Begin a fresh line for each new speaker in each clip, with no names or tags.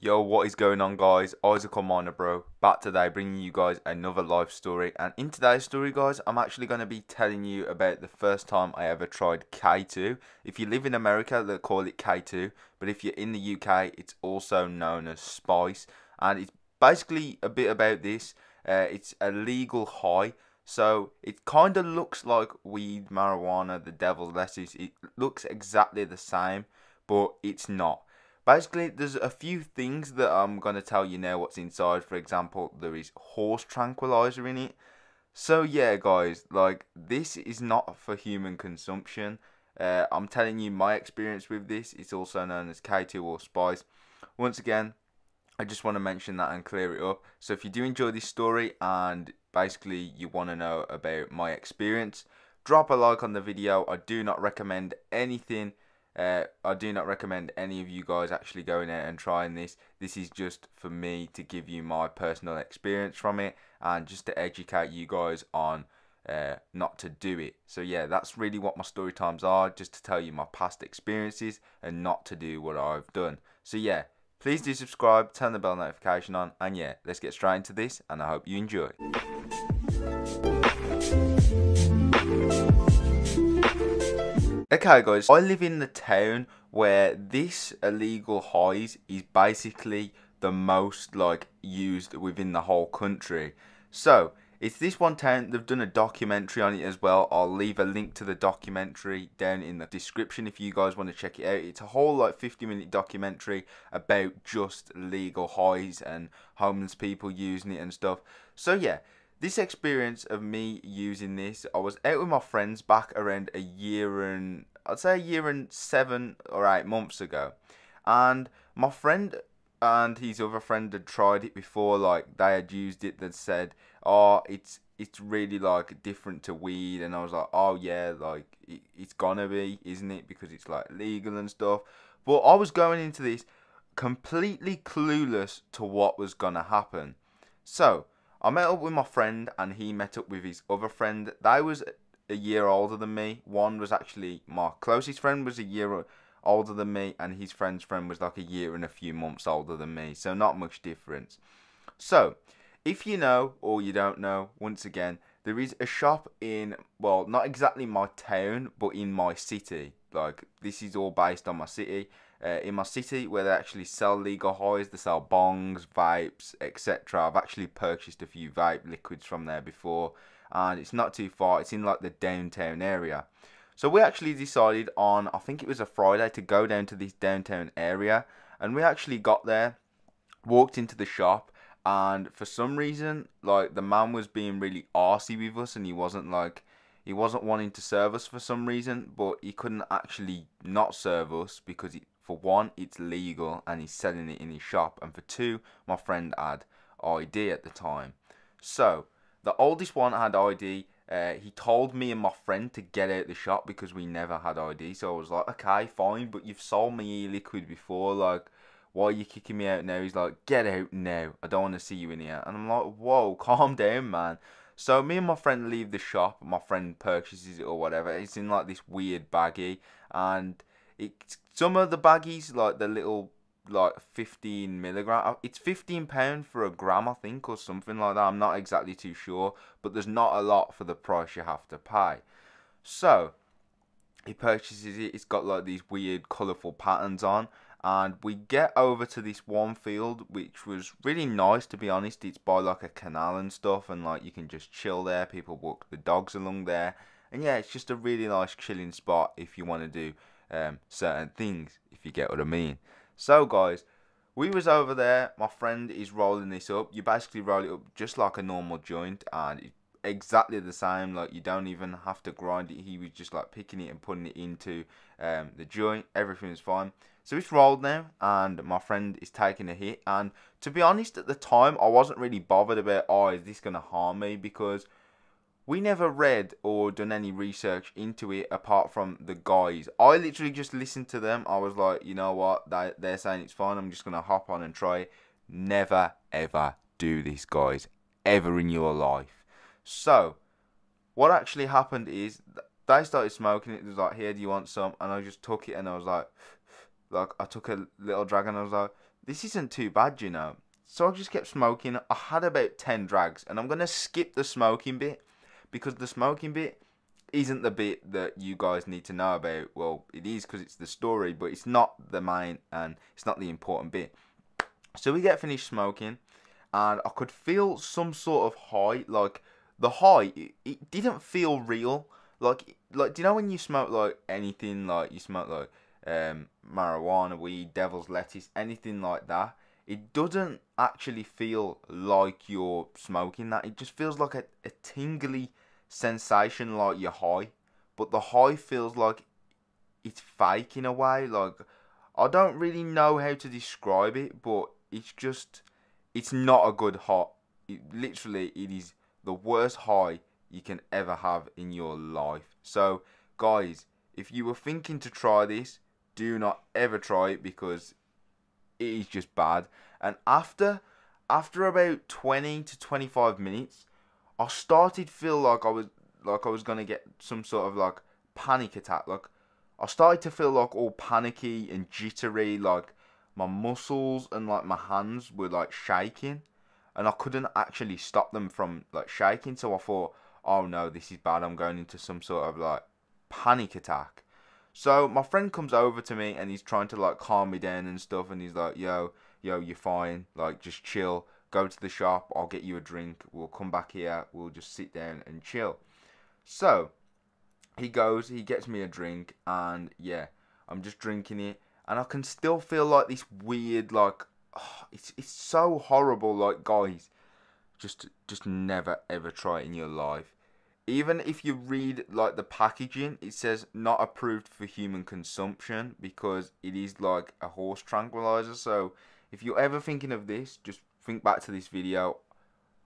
Yo, what is going on, guys? YoutubeMinorbro back today, bringing you guys another life story. And in today's story, guys, I'm actually going to be telling you about the first time I ever tried K2. If you live in America, they call it K2, but if you're in the UK, it's also known as spice. And it's basically a bit about this. It's a legal high, so it kind of looks like weed, marijuana, the devil's lettuce. It looks exactly the same, but it's not. Basically, there's a few things that I'm going to tell you now what's inside. For example, there is horse tranquilizer in it. So yeah, guys, like, this is not for human consumption. I'm telling you my experience with this. It's also known as K2 or spice. Once again, I just want to mention that and clear it up. So if you do enjoy this story and basically you want to know about my experience, drop a like on the video. I do not recommend anything. I do not recommend any of you guys actually going out and trying this. This is just for me to give you my personal experience from it and just to educate you guys on not to do it. So yeah, that's really what my story times are, just to tell you my past experiences and not to do what I've done. So yeah, please do subscribe, turn the bell notification on, and yeah, let's get straight into this, and I hope you enjoy. Okay, guys, I live in the town where this illegal highs is basically the most used within the whole country. So it's this one town. They've done a documentary on it as well. I'll leave a link to the documentary down in the description if you guys want to check it out. It's a whole 50-minute documentary about just legal highs and homeless people using it and stuff. So yeah, this experience of me using this, I was out with my friends back around I'd say a year and 7 or 8 months ago. And my friend and his other friend had tried it before, they had used it. That said, oh, it's really different to weed. And I was like, oh yeah, it's gonna be, isn't it? Because it's legal and stuff. But I was going into this completely clueless to what was gonna happen. So I met up with my friend and he met up with his other friend. They was a year older than me. One was actually my closest friend, was a year older than me, and his friend's friend was a year and a few months older than me. So not much difference. So if you know or you don't know, once again, there is a shop in, well, not exactly my town, but in my city. This is all based on my city. In my city, where they actually sell legal highs, they sell bongs, vapes, etc. I've actually purchased a few vape liquids from there before, and it's not too far. It's in the downtown area. So we actually decided on, I think it was a Friday, to go down to this downtown area, and we actually got there, walked into the shop, and for some reason, the man was being really arsey with us, and he wasn't wanting to serve us for some reason, but he couldn't actually not serve us because for one, it's legal and he's selling it in his shop, and for two, my friend had ID at the time. So the oldest one had ID. He told me and my friend to get out the shop because we never had ID. So I was like, okay, fine, but you've sold me e-liquid before, why are you kicking me out now? He's like, get out now, I don't want to see you in here. And I'm like, whoa, calm down, man. So me and my friend leave the shop. My friend purchases it or whatever. It's in this weird baggie, and some of the baggies, the little 15 milligram, it's £15 for a gram, I think, or something like that. I'm not exactly too sure, but there's not a lot for the price you have to pay. So he purchases it. It's got these weird colourful patterns on, and we get over to this one field, which was really nice, to be honest. It's by a canal and stuff, and you can just chill there. People walk the dogs along there, and yeah, it's just a really nice chilling spot if you want to do certain things, if you get what I mean. So guys, we was over there. My friend is rolling this up. You basically roll it up just like a normal joint, and it's exactly the same. You don't even have to grind it. He was just picking it and putting it into the joint. Everything's fine. So it's rolled now, and my friend is taking a hit. And to be honest, at the time, I wasn't really bothered about, oh, is this going to harm me? Because we never read or done any research into it apart from the guys. I literally just listened to them. I was like, you know what, they're saying it's fine, I'm just going to hop on and try it. Never, ever do this, guys. Ever in your life. So what actually happened is they started smoking it. It was like, here, do you want some? And I just took it, and I was like, I took a little drag, and I was like, this isn't too bad, you know. So I just kept smoking. I had about 10 drags, and I'm going to skip the smoking bit, because the smoking bit isn't the bit that you guys need to know about. Well, it is because it's the story, but it's not the main, and it's not the important bit. So we get finished smoking, and I could feel some sort of high. Like, the high, it didn't feel real. Like, do you know when you smoke, like, anything, like, you smoke, like, marijuana, weed, devil's lettuce, anything like that? It doesn't actually feel like you're smoking that. It just feels like a tingly sensation, like you're high. But the high feels like it's fake in a way. Like, I don't really know how to describe it, but it's not a good high. Literally, it is the worst high you can ever have in your life. So, guys, if you were thinking to try this, do not ever try it, because it is just bad. And after about 20 to 25 minutes, I started to feel like I was gonna get some sort of like panic attack. Like, I started to feel like all panicky and jittery, like my muscles and like my hands were like shaking, and I couldn't actually stop them from like shaking. So I thought, oh no, this is bad. I'm going into some sort of like panic attack. So my friend comes over to me, and he's trying to like calm me down and stuff, and he's like, yo, you're fine, like, just chill, go to the shop, I'll get you a drink, we'll come back here, we'll just sit down and chill. So he goes, he gets me a drink, and yeah, I'm just drinking it, and I can still feel like this weird, like, oh, it's so horrible. Like, guys, just never ever try it in your life. Even if you read like the packaging, it says not approved for human consumption, because it is like a horse tranquilizer. So if you're ever thinking of this, just think back to this video.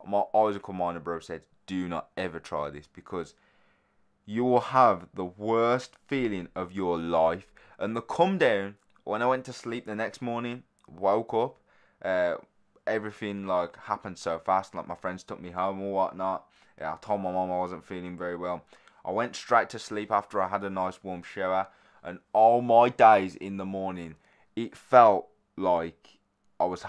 My YoutubeMinorbro said, do not ever try this, because you will have the worst feeling of your life. And the come down, when I went to sleep the next morning, woke up, everything like happened so fast. Like, my friends took me home or whatnot. Yeah, I told my mum I wasn't feeling very well. I went straight to sleep after I had a nice warm shower, and all my days in the morning, it felt like I was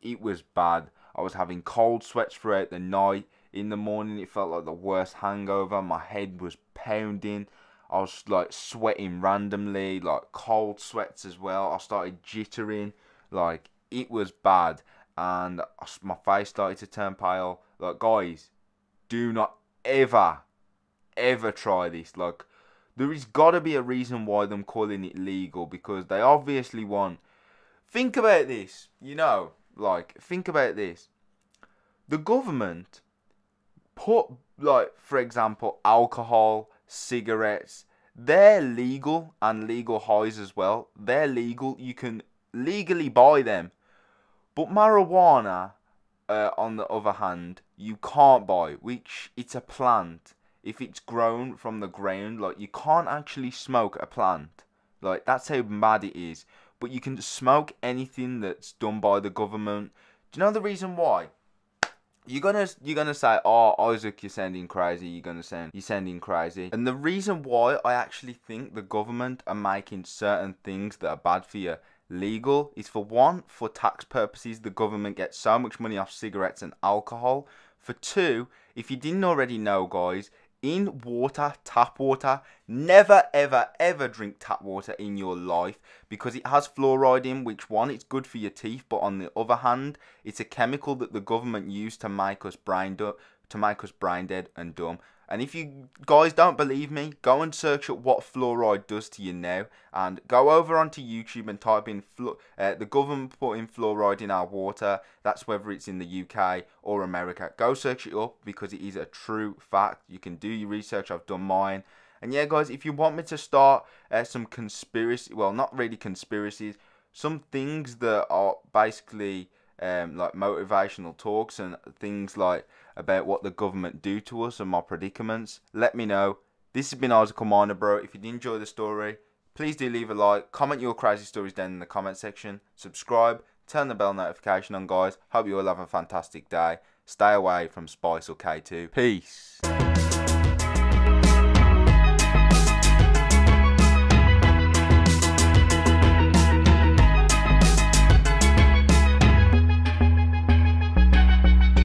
it was bad. I was having cold sweats throughout the night. In the morning, it felt like the worst hangover. My head was pounding. I was like sweating randomly, like cold sweats as well. I started jittering, like, it was bad, and my face started to turn pale. Like, guys, do not ever try this. Like, there is gotta be a reason why them calling it legal, because they obviously want. Think about this, you know, like, think about this. The government put, like, for example, alcohol, cigarettes, they're legal, and legal highs as well. They're legal. You can legally buy them. But marijuana, on the other hand, you can't buy, which it's a plant. If it's grown from the ground, like, you can't actually smoke a plant. Like, that's how mad it is. But you can smoke anything that's done by the government. Do you know the reason why? You're gonna say, oh, Isaac, you're sounding crazy. You're sounding crazy. And the reason why I actually think the government are making certain things that are bad for you legal is, for one, for tax purposes. The government gets so much money off cigarettes and alcohol. For two, if you didn't already know, guys, in water, tap water, never ever drink tap water in your life, because it has fluoride in, which, one, it's good for your teeth, but on the other hand, it's a chemical that the government used to make us brain dead and dumb. And if you guys don't believe me, go and search up what fluoride does to you now, and go over onto YouTube and type in the government putting fluoride in our water. That's whether it's in the UK or America. Go search it up, because it is a true fact. You can do your research. I've done mine. And yeah, guys, if you want me to start some conspiracy, well, not really conspiracies, some things that are basically like motivational talks and things like about what the government do to us and my predicaments, let me know. This has been YoutubeMinorbro. If you did enjoy the story, please do leave a like, comment your crazy stories down in the comment section, subscribe, turn the bell notification on, guys. Hope you all have a fantastic day. Stay away from Spice or K2. Peace.